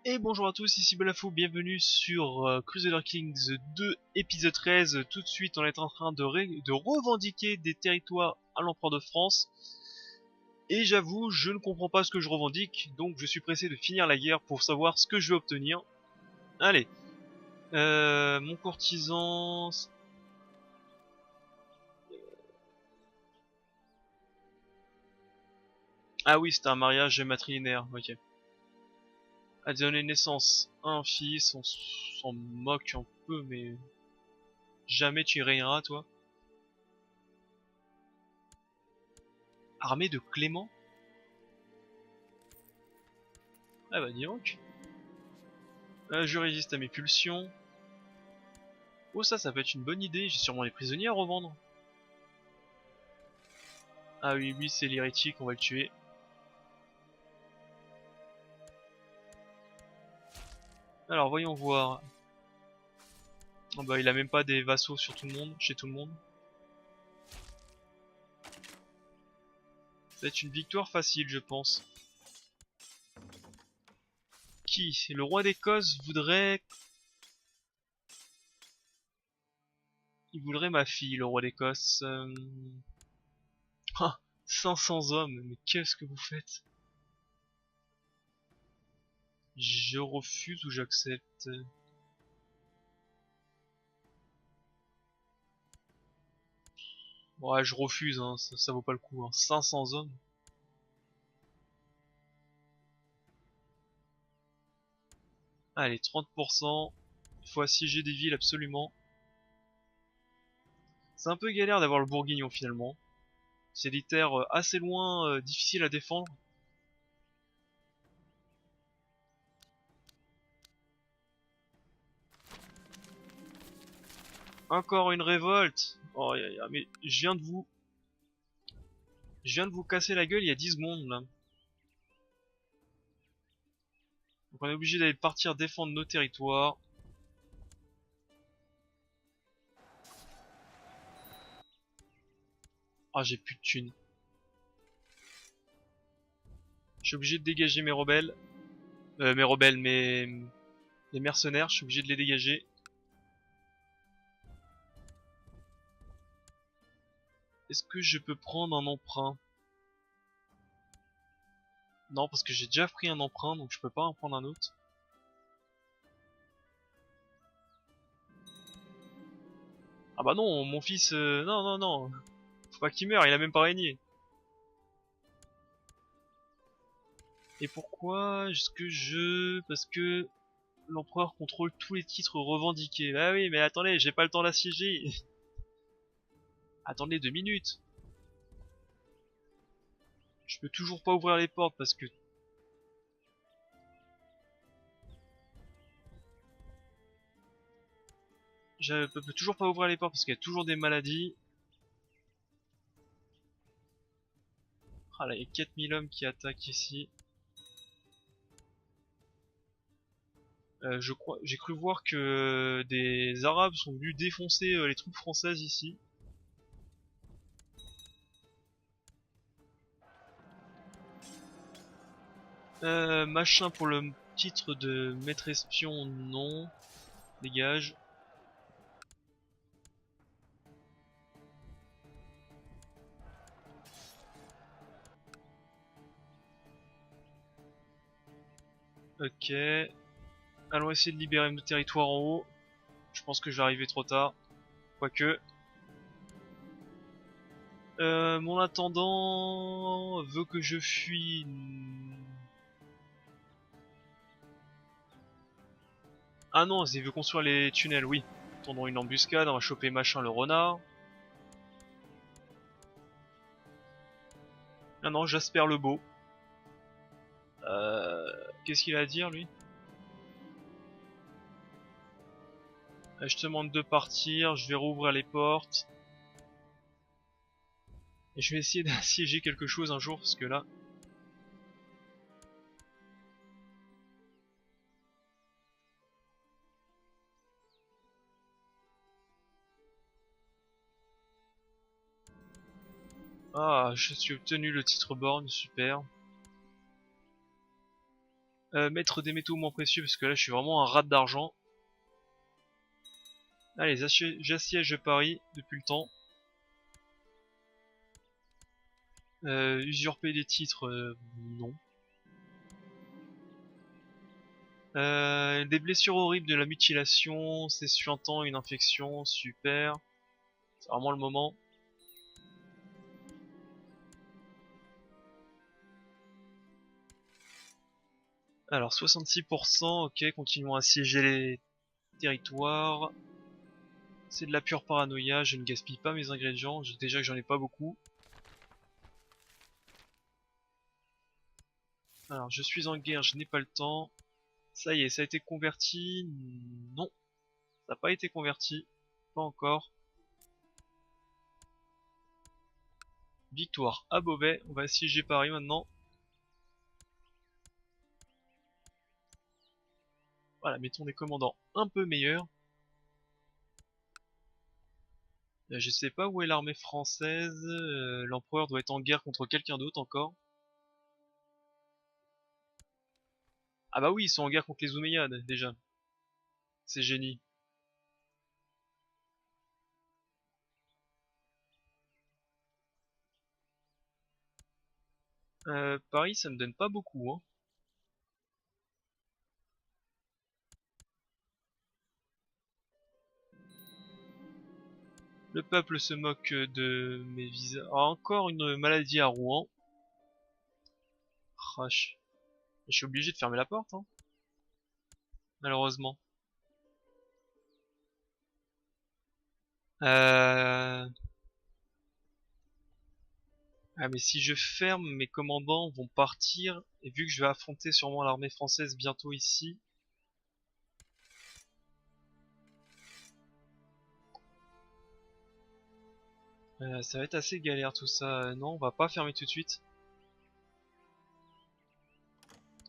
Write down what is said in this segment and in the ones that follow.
Et bonjour à tous, ici Balafou, bienvenue sur Crusader Kings 2, épisode 13. Tout de suite, on est en train de revendiquer des territoires à l'empereur de France. Et j'avoue, je ne comprends pas ce que je revendique, donc je suis pressé de finir la guerre pour savoir ce que je vais obtenir. Allez, mon courtisan... Ah oui, c'est un mariage matrilinéaire, ok. A donné naissance à un fils, on s'en moque un peu, mais jamais tu y régneras, toi. Armée de Clément? Ah bah dis donc. Je résiste à mes pulsions. Oh ça peut être une bonne idée, j'ai sûrement les prisonniers à revendre. Ah oui, lui c'est l'hérétique, on va le tuer. Alors voyons voir. Oh bah il a même pas des vassaux sur tout le monde, chez tout le monde. Ça va être une victoire facile je pense. Qui? Le roi d'Écosse voudrait... Il voudrait ma fille, le roi d'Écosse. Ah, 500 hommes, mais qu'est-ce que vous faites? Je refuse ou j'accepte? Ouais, je refuse, hein, ça vaut pas le coup. Hein. 500 hommes. Allez, 30%. Il faut assiéger des villes absolument. C'est un peu galère d'avoir le Bourguignon finalement. C'est des terres assez loin, difficiles à défendre. Encore une révolte. Oh, mais je viens de vous casser la gueule il y a 10 secondes là. Donc on est obligé d'aller partir défendre nos territoires. Ah, j'ai plus de thunes. Je suis obligé de dégager mes rebelles. Les mercenaires, je suis obligé de les dégager. Est-ce que je peux prendre un emprunt? Non, parce que j'ai déjà pris un emprunt, donc je peux pas en prendre un autre. Ah bah non, mon fils... non, non, non. Faut pas qu'il meure, il a même pas régné. Et pourquoi est-ce que je... Parce que l'empereur contrôle tous les titres revendiqués. Ah oui, mais attendez, j'ai pas le temps d'assiéger. Attendez 2 minutes. Je peux toujours pas ouvrir les portes parce que... Je peux toujours pas ouvrir les portes parce qu'il y a toujours des maladies. Ah là, il y a 4000 hommes qui attaquent ici. J'ai cru voir que des Arabes sont venus défoncer les troupes françaises ici. Machin pour le titre de maître espion, non. Dégage. Ok. Allons essayer de libérer nos territoires en haut. Je pense que je vais arriver trop tard. Quoique. Mon intendant veut que je fuis. Ah non, il veut construire les tunnels, oui. Tendons une embuscade, on va choper machin le renard. Ah non, Jasper le beau. Qu'est-ce qu'il a à dire lui? Je te demande de partir, je vais rouvrir les portes. Et je vais essayer d'assiéger quelque chose un jour, parce que là... Ah, je suis obtenu le titre borgne, super. Mettre des métaux moins précieux parce que là je suis vraiment un rat d'argent. Allez, j'assiège Paris depuis le temps. Usurper des titres, non. Des blessures horribles, de la mutilation, c'est suintant, une infection, super. C'est vraiment le moment. Alors 66%, ok, continuons à siéger les territoires. C'est de la pure paranoïa, je ne gaspille pas mes ingrédients, déjà que j'en ai pas beaucoup. Alors je suis en guerre, je n'ai pas le temps. Ça y est, ça a été converti. Non, ça n'a pas été converti. Pas encore. Victoire à Beauvais, on va assiéger Paris maintenant. Voilà, mettons des commandants un peu meilleurs. Je sais pas où est l'armée française. L'empereur doit être en guerre contre quelqu'un d'autre encore. Ah bah oui, ils sont en guerre contre les Omeyyades déjà. C'est génie. Paris, ça me donne pas beaucoup, hein. Le peuple se moque de mes visas. Ah, encore une maladie à Rouen. Ah, je suis obligé de fermer la porte, hein, malheureusement. Euh... Ah mais si je ferme, mes commandants vont partir, et vu que je vais affronter sûrement l'armée française bientôt ici, ça va être assez galère tout ça. Non, on va pas fermer tout de suite.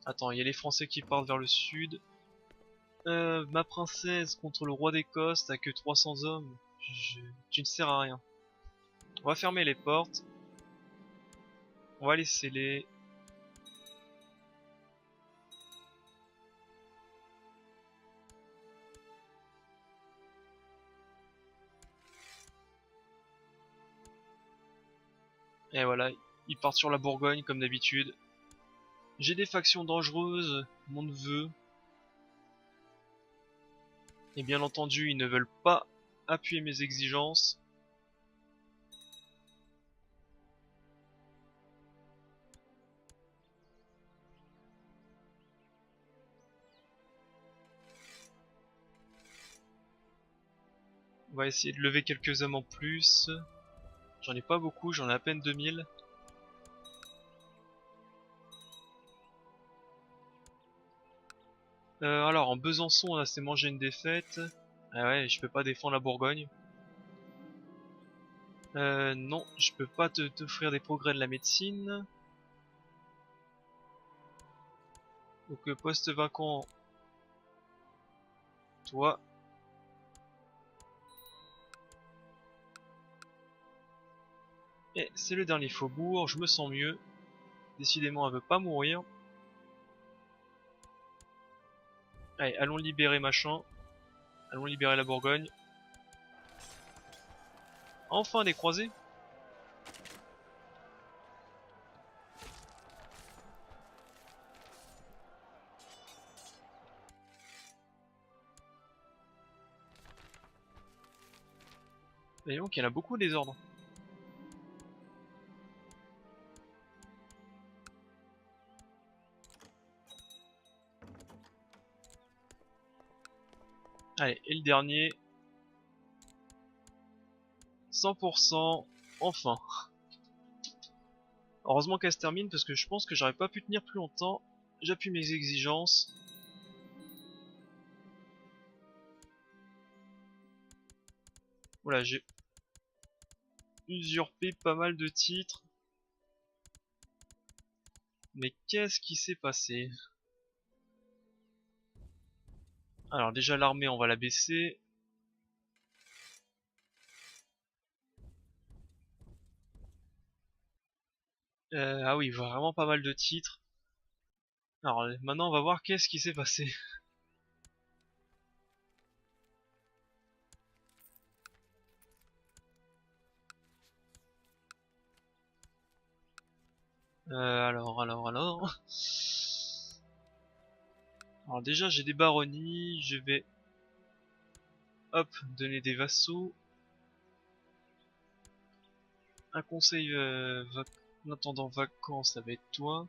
Attends, il y a les Français qui partent vers le sud. Ma princesse contre le roi d'Écosse, t'as que 300 hommes. Tu ne sers à rien. On va fermer les portes. On va les sceller. Et voilà, ils partent sur la Bourgogne comme d'habitude. J'ai des factions dangereuses, mon neveu. Et bien entendu, ils ne veulent pas appuyer mes exigences. On va essayer de lever quelques hommes en plus. J'en ai pas beaucoup, j'en ai à peine 2000. Alors en Besançon on a s'est mangé une défaite. Ah ouais, je peux pas défendre la Bourgogne. Non, je peux pas t'offrir des progrès de la médecine. Donc poste vacant, toi. Et c'est le dernier faubourg, je me sens mieux. Décidément elle veut pas mourir. Allez, allons libérer machin. Allons libérer la Bourgogne. Enfin des croisés. Et donc il y en a beaucoup des ordres. Allez, et le dernier. 100%. Enfin. Heureusement qu'elle se termine parce que je pense que j'aurais pas pu tenir plus longtemps. J'appuie mes exigences. Voilà, j'ai usurpé pas mal de titres. Mais qu'est-ce qui s'est passé? Alors déjà l'armée on va la baisser. Ah oui, vraiment pas mal de titres. Alors maintenant on va voir qu'est-ce qui s'est passé. Alors. Alors déjà j'ai des baronnies, je vais hop donner des vassaux. Un conseil l'intendant vacant, ça va être toi.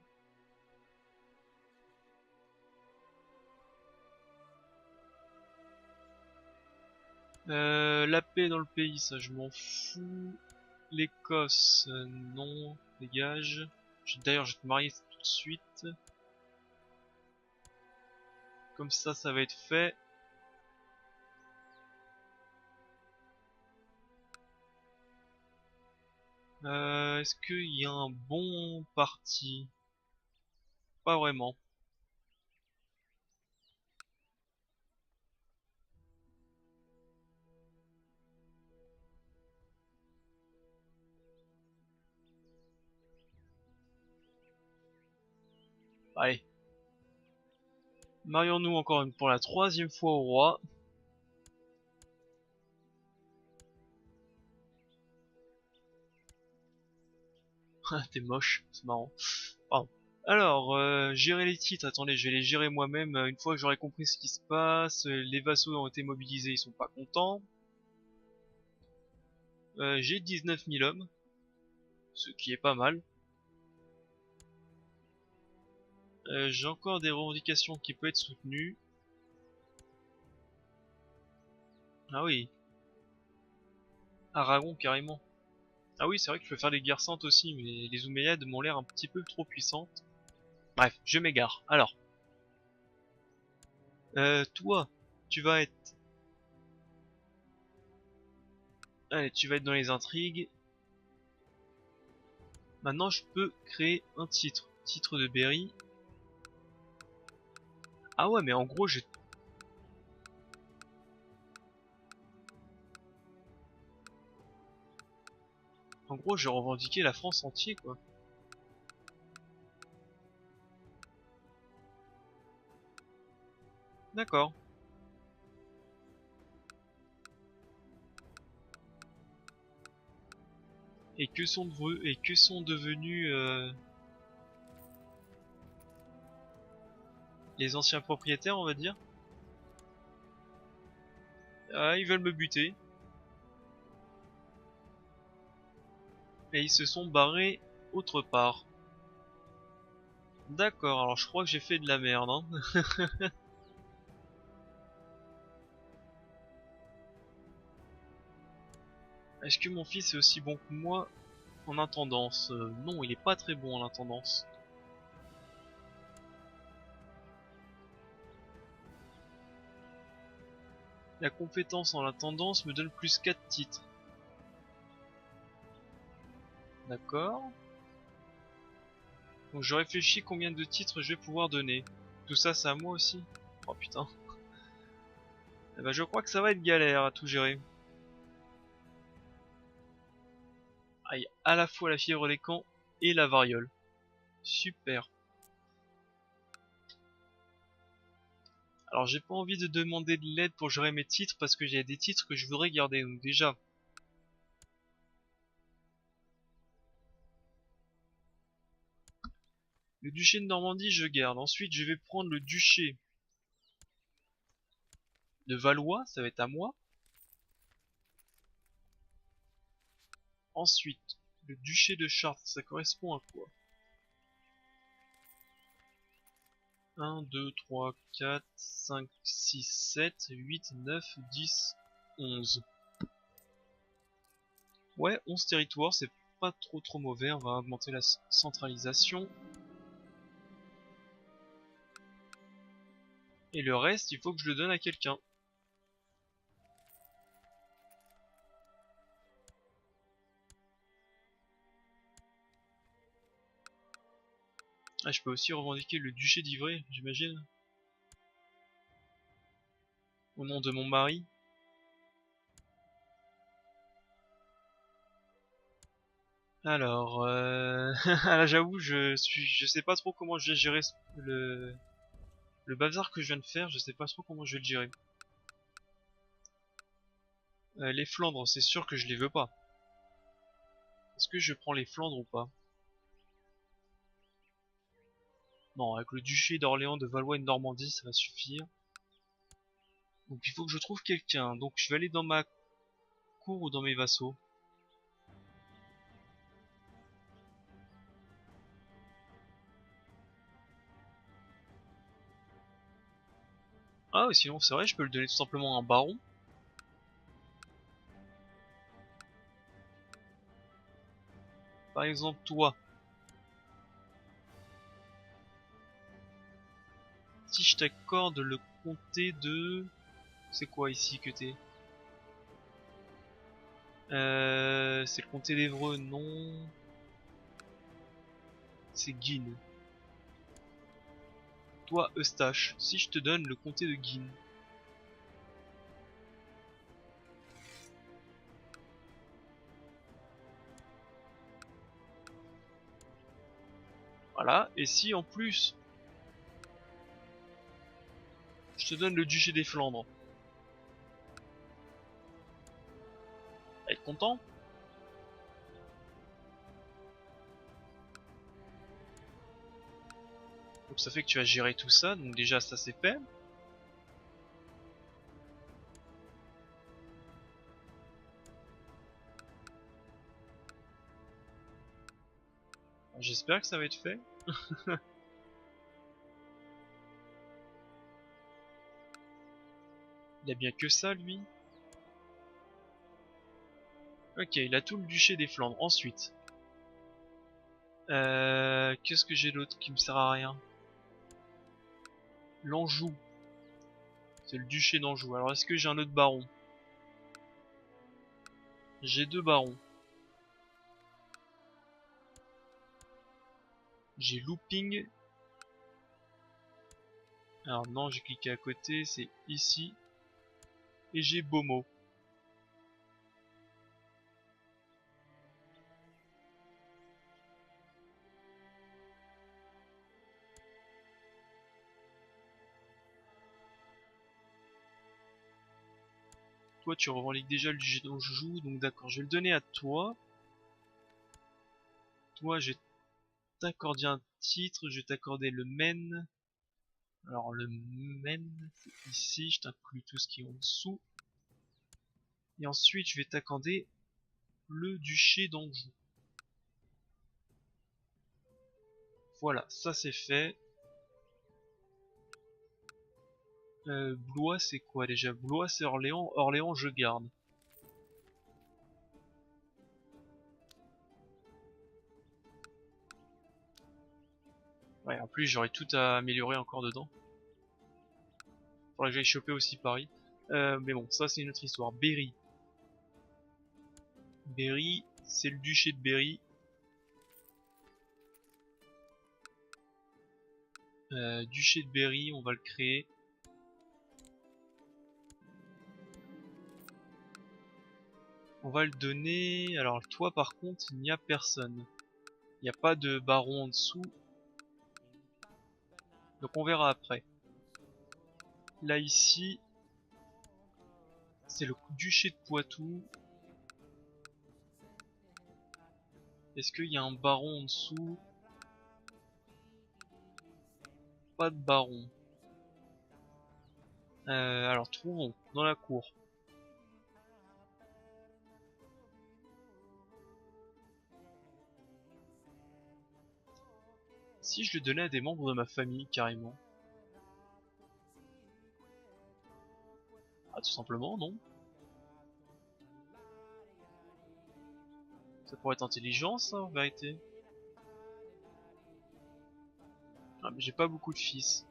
La paix dans le pays, ça je m'en fous. L'Écosse, non, dégage. D'ailleurs, je vais te marier tout de suite. Comme ça va être fait. Est-ce qu'il y a un bon parti? Pas vraiment. Allez. Marions-nous encore une pour la troisième fois au roi. Ah, t'es moche, c'est marrant. Pardon. Alors, gérer les titres. Attendez, je vais les gérer moi-même une fois que j'aurai compris ce qui se passe. Les vassaux ont été mobilisés, ils sont pas contents. J'ai 19 000 hommes, ce qui est pas mal. J'ai encore des revendications qui peuvent être soutenues. Ah oui, Aragon carrément. Ah oui, c'est vrai que je peux faire des guerres saintes aussi, mais les Omeyyades m'ont l'air un petit peu trop puissantes. Bref, je m'égare. Alors, toi, tu vas être... Allez, tu vas être dans les intrigues. Maintenant, je peux créer un titre. Titre de Berry. Ah ouais, mais en gros, j'ai revendiqué la France entière, quoi. D'accord. Et que sont devenus les anciens propriétaires, on va dire? Ah, ils veulent me buter. Et ils se sont barrés autre part. D'accord, alors je crois que j'ai fait de la merde, hein. Est-ce que mon fils est aussi bon que moi en intendance? Non, il est pas très bon en intendance. La compétence en intendance me donne plus 4 titres. D'accord. Donc je réfléchis combien de titres je vais pouvoir donner. Tout ça c'est à moi aussi? Oh putain. Eh ben, je crois que ça va être galère à tout gérer. Aïe, à la fois la fièvre des camps et la variole. Super. Alors j'ai pas envie de demander de l'aide pour gérer mes titres parce que j'ai des titres que je voudrais garder. Donc déjà, le duché de Normandie je garde. Ensuite je vais prendre le duché de Valois, ça va être à moi. Ensuite, le duché de Chartres, ça correspond à quoi? 1, 2, 3, 4, 5, 6, 7, 8, 9, 10, 11. Ouais, 11 territoires, c'est pas trop mauvais. On va augmenter la centralisation. Et le reste, il faut que je le donne à quelqu'un. Ah, je peux aussi revendiquer le duché d'Ivry, j'imagine. Au nom de mon mari. Alors, là j'avoue, je sais pas trop comment je vais gérer le bazar que je viens de faire. Je sais pas trop comment je vais le gérer. Les Flandres, c'est sûr que je les veux pas. Est-ce que je prends les Flandres ou pas? Non, avec le duché d'Orléans, de Valois et de Normandie, ça va suffire. Donc il faut que je trouve quelqu'un. Donc je vais aller dans ma cour ou dans mes vassaux. Ah, sinon c'est vrai, je peux le donner tout simplement à un baron. Par exemple, toi. Si je t'accorde le comté de... C'est quoi ici que t'es? C'est le comté d'Evreux, non. C'est Guine. Toi, Eustache, si je te donne le comté de Guine. Voilà, et si en plus, je te donne le duché des Flandres. Être content? Donc ça fait que tu vas gérer tout ça, donc déjà ça c'est fait. J'espère que ça va être fait. Il a bien que ça lui. Ok, il a tout le duché des Flandres. Ensuite, qu'est-ce que j'ai d'autre qui me sert à rien? L'Anjou. C'est le duché d'Anjou. Alors est-ce que j'ai un autre baron? J'ai deux barons. J'ai Looping. Alors non, j'ai cliqué à côté, c'est ici. Et j'ai Beaumont. Toi, tu revendiques déjà le duché d'Anjou, donc d'accord, je vais le donner à toi. Toi, je vais t'accorder un titre, je vais t'accorder le Maine. Alors le Maine, c'est ici, je t'inclus tout ce qui est en dessous. Et ensuite, je vais t'accorder le duché d'Anjou. Voilà, ça c'est fait. Blois, c'est quoi déjà? Blois, c'est Orléans. Orléans, je garde. Ouais, en plus, j'aurais tout à améliorer encore dedans. Faudrait que j'aille choper aussi Paris. Mais bon, ça c'est une autre histoire. Berry. Berry, c'est le duché de Berry. Duché de Berry, on va le créer. On va le donner... Alors toi par contre, il n'y a personne. Il n'y a pas de baron en dessous. Donc on verra après. Là ici, c'est le duché de Poitou. Est-ce qu'il y a un baron en dessous? Pas de baron. Alors trouvons dans la cour. Si je le donnais à des membres de ma famille carrément. Ah tout simplement non. Ça pourrait être intelligent ça en vérité. Ah mais j'ai pas beaucoup de fils.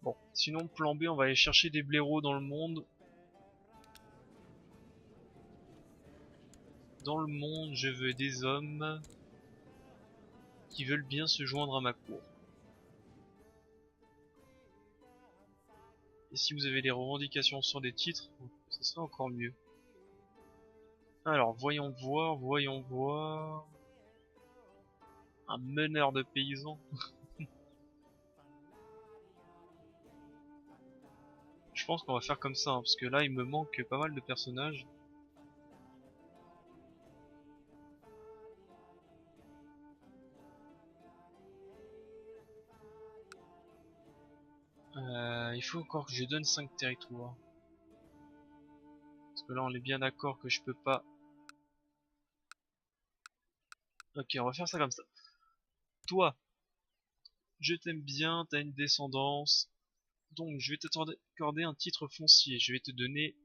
Bon, sinon plan B, on va aller chercher des blaireaux dans le monde. dans le monde, je veux des hommes qui veulent bien se joindre à ma cour. Et si vous avez des revendications sur des titres, ce serait encore mieux. Alors, voyons voir, voyons voir... Un meneur de paysans. Je pense qu'on va faire comme ça, hein, parce que là il me manque pas mal de personnages. Il faut encore que je donne 5 territoires. Parce que là on est bien d'accord que je peux pas... Ok, on va faire ça comme ça. Toi, je t'aime bien, t'as une descendance. Donc je vais t'accorder un titre foncier. Je vais te donner...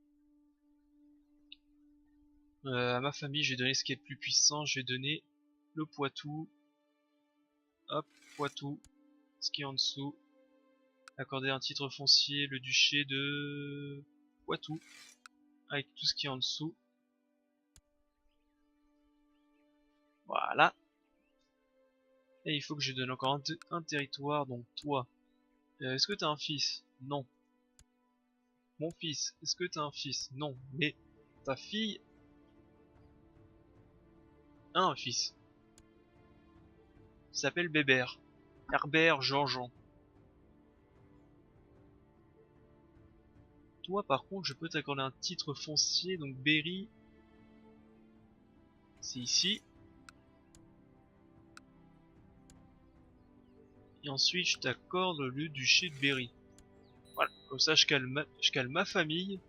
à ma famille, je vais donner ce qui est le plus puissant. Je vais donner le Poitou. Hop, Poitou. Ce qui est en dessous. Accorder un titre foncier, le duché de Poitou. Avec tout ce qui est en dessous. Voilà. Et il faut que je donne encore un territoire, donc toi. Est-ce que t'as un fils? Non. Mon fils, est-ce que t'as un fils? Non. Mais ta fille a un fils. Il s'appelle Bébert. Herbert Jean-Jean. Toi par contre je peux t'accorder un titre foncier, donc Berry. C'est ici. Et ensuite je t'accorde le duché de Berry. Voilà, comme ça je calme ma famille.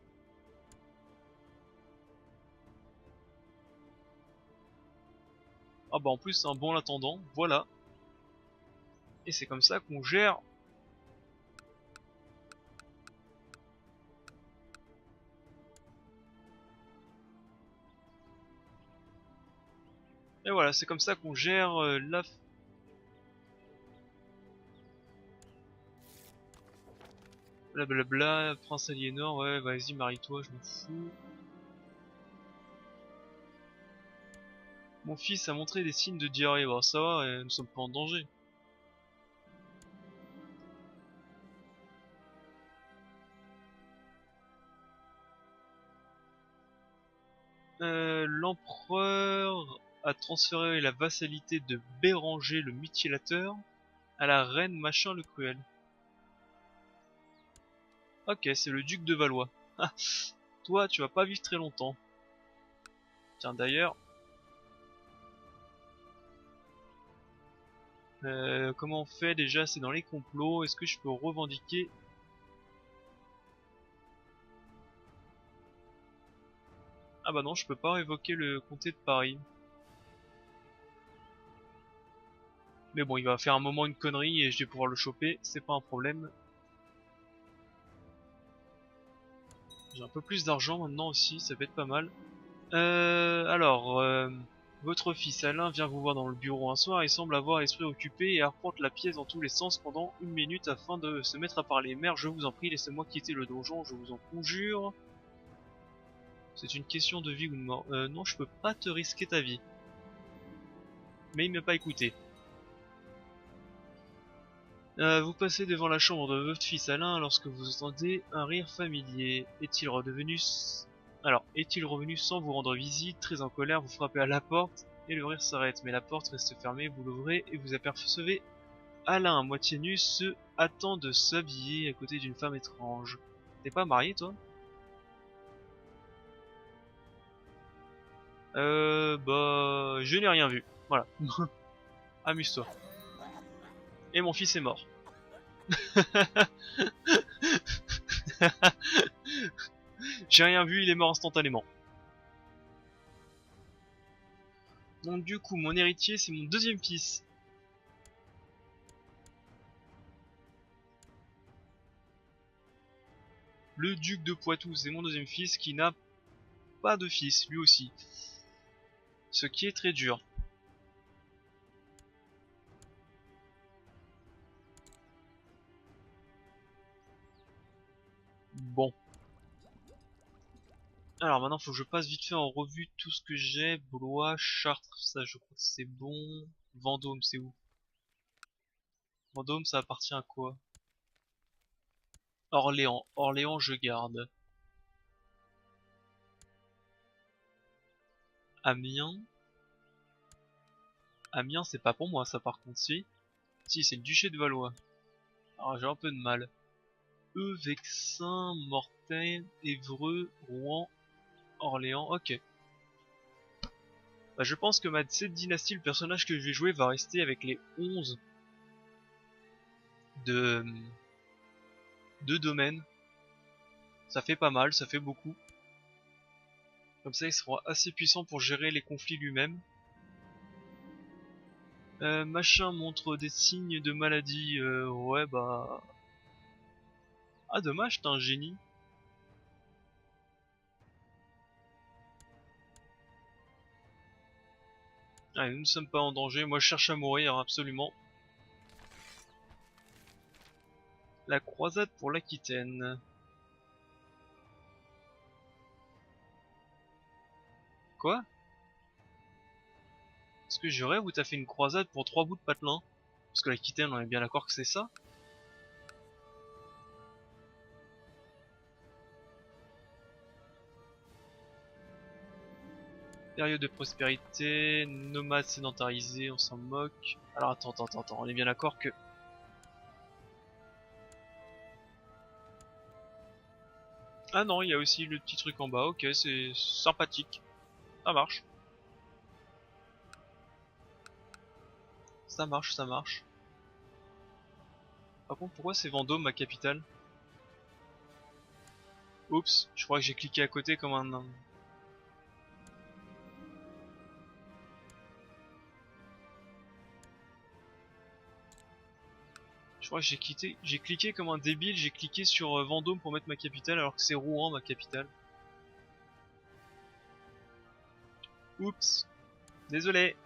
Ah bah en plus c'est un bon attendant, voilà. Et c'est comme ça qu'on gère. Et voilà, c'est comme ça qu'on gère la... Blablabla, Prince Aliénor, ouais vas-y marie-toi, je m'en fous. Mon fils a montré des signes de diarrhée, bon ça va, nous sommes pas en danger. L'empereur a transféré la vassalité de Béranger le mutilateur à la reine Machin le cruel. Ok, c'est le duc de Valois. Ah, toi, tu vas pas vivre très longtemps. Tiens, d'ailleurs, comment on fait déjà? C'est dans les complots. Est-ce que je peux revendiquer? Ah bah non, je peux pas révoquer le comté de Paris. Mais bon, il va faire un moment une connerie et je vais pouvoir le choper, c'est pas un problème. J'ai un peu plus d'argent maintenant aussi, ça peut être pas mal. Votre fils Alain vient vous voir dans le bureau un soir, il semble avoir l'esprit occupé et arpente la pièce dans tous les sens pendant 1 minute afin de se mettre à parler. Mère, je vous en prie, laissez-moi quitter le donjon, je vous en conjure. C'est une question de vie ou de mort. Non, je peux pas te risquer ta vie. Mais il m'a pas écouté. Vous passez devant la chambre de votre fils Alain lorsque vous entendez un rire familier. Est-il redevenu... Alors, est-il revenu sans vous rendre visite? Très en colère, vous frappez à la porte et le rire s'arrête. Mais la porte reste fermée, vous l'ouvrez et vous apercevez Alain, à moitié nu, se hâtant de s'habiller à côté d'une femme étrange. T'es pas marié, toi? Bah... Je n'ai rien vu. Voilà. Amuse-toi. Et mon fils est mort. J'ai rien vu, il est mort instantanément. Donc du coup, mon héritier, c'est mon deuxième fils. Le duc de Poitou, c'est mon deuxième fils qui n'a pas de fils, lui aussi. Ce qui est très dur. Bon. Alors maintenant, faut que je passe vite fait en revue tout ce que j'ai. Blois, Chartres, ça je crois que c'est bon. Vendôme, c'est où? Vendôme, ça appartient à quoi? Orléans. Orléans, je garde. Amiens. Amiens, c'est pas pour moi, ça par contre, si. Si, c'est le duché de Valois. Alors j'ai un peu de mal. Vexin, Mortagne, Évreux, Rouen, Orléans, ok. Bah, je pense que cette dynastie, le personnage que je vais jouer va rester avec les 11 de, de domaines. Ça fait pas mal, ça fait beaucoup. Comme ça, il sera assez puissant pour gérer les conflits lui-même. Machin montre des signes de maladie. Ouais, bah... Ah, dommage, t'es un génie. Allez, nous ne sommes pas en danger. Moi, je cherche à mourir, absolument. La croisade pour l'Aquitaine. Quoi? Est-ce que je rêve ou t'as fait une croisade pour 3 bouts de patelin? Parce que l'Aquitaine, on est bien d'accord que c'est ça? Période de prospérité, nomade sédentarisé, on s'en moque. Alors attends, on est bien d'accord que... Ah non, il y a aussi le petit truc en bas, ok, c'est sympathique. Ça marche. Ça marche, ça marche. Par contre, pourquoi c'est Vendôme, ma capitale? Oups, je crois que j'ai cliqué à côté comme un... Je crois que j'ai cliqué comme un débile, j'ai cliqué sur Vendôme pour mettre ma capitale alors que c'est Rouen, ma capitale. Oups, désolé.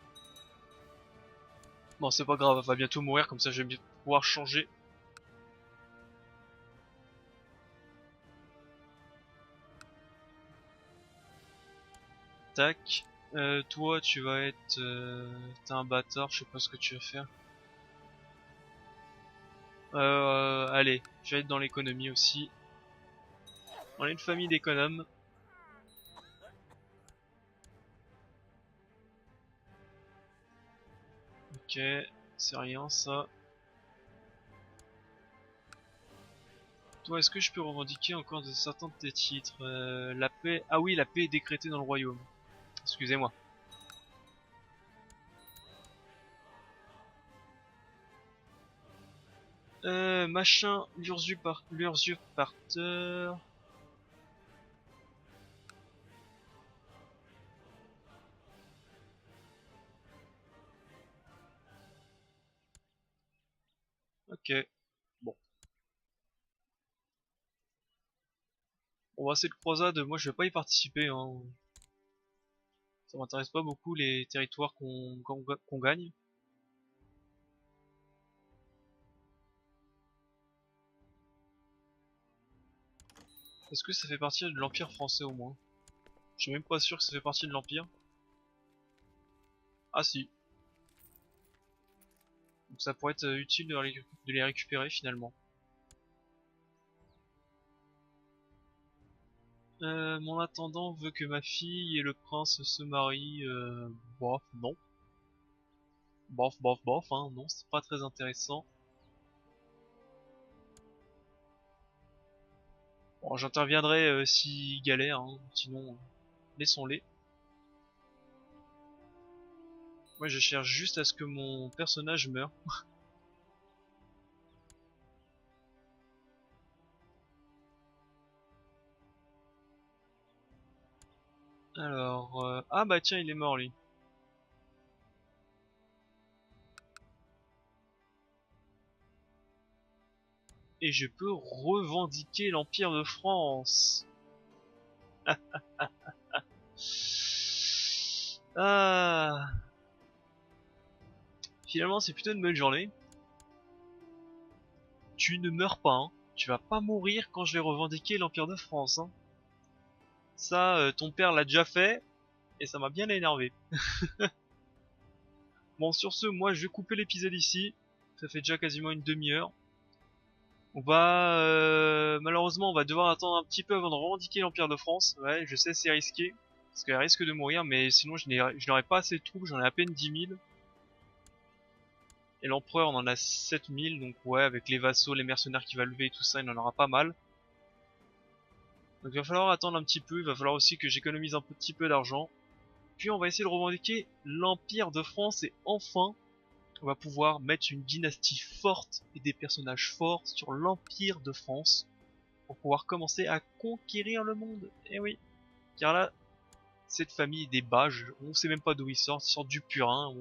Bon, c'est pas grave, elle va bientôt mourir, comme ça je vais bien pouvoir changer. Tac. Toi, tu vas être... T'es un bâtard, je sais pas ce que tu vas faire. Allez, je vais être dans l'économie aussi. On est une famille d'économes. Ok, c'est rien ça. Toi, est-ce que je peux revendiquer encore de certains de tes titres? La paix... Ah oui, la paix est décrétée dans le royaume. Excusez-moi. Machin, l'usurpateur... Ok, bon. On va cette croisade, moi je vais pas y participer, hein. Ça m'intéresse pas beaucoup les territoires qu'on gagne. Est-ce que ça fait partie de l'Empire français au moins? Je suis même pas sûr que ça fait partie de l'Empire. Ah si. Donc ça pourrait être utile de les récupérer finalement. Mon intendant veut que ma fille et le prince se marient. Bof, non. Bof, hein, non, c'est pas très intéressant. Bon, j'interviendrai s'ils galèrent, hein, sinon laissons-les. Moi je cherche juste à ce que mon personnage meure. Alors, ah bah tiens, il est mort lui. Et je peux revendiquer l'Empire de France. Ah, finalement c'est plutôt une bonne journée. Tu ne meurs pas, hein. Tu vas pas mourir quand je vais revendiquer l'Empire de France, hein. Ça, ton père l'a déjà fait, et ça m'a bien énervé. Bon, sur ce, moi je vais couper l'épisode ici. Ça fait déjà quasiment une demi-heure. On va malheureusement on va devoir attendre un petit peu avant de revendiquer l'Empire de France. Ouais, je sais c'est risqué, parce qu'elle risque de mourir, mais sinon je n'aurai pas assez de troupes, j'en ai à peine 10 000. Et l'empereur on en a 7 000, donc ouais, avec les vassaux, les mercenaires qui va lever et tout ça, il en aura pas mal. Donc il va falloir attendre un petit peu, il va falloir aussi que j'économise un petit peu d'argent. Puis on va essayer de revendiquer l'Empire de France et enfin on va pouvoir mettre une dynastie forte et des personnages forts sur l'Empire de France pour pouvoir commencer à conquérir le monde. Et oui, car là, cette famille des Bages, on sait même pas d'où ils sortent du Purin,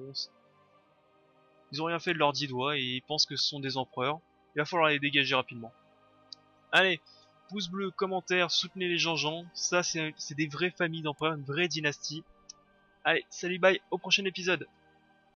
ils ont rien fait de leurs 10 doigts et ils pensent que ce sont des empereurs. Il va falloir les dégager rapidement. Allez, pouce bleu, commentaire, soutenez les gens, ça c'est des vraies familles d'empereurs, une vraie dynastie. Allez, salut, bye, au prochain épisode.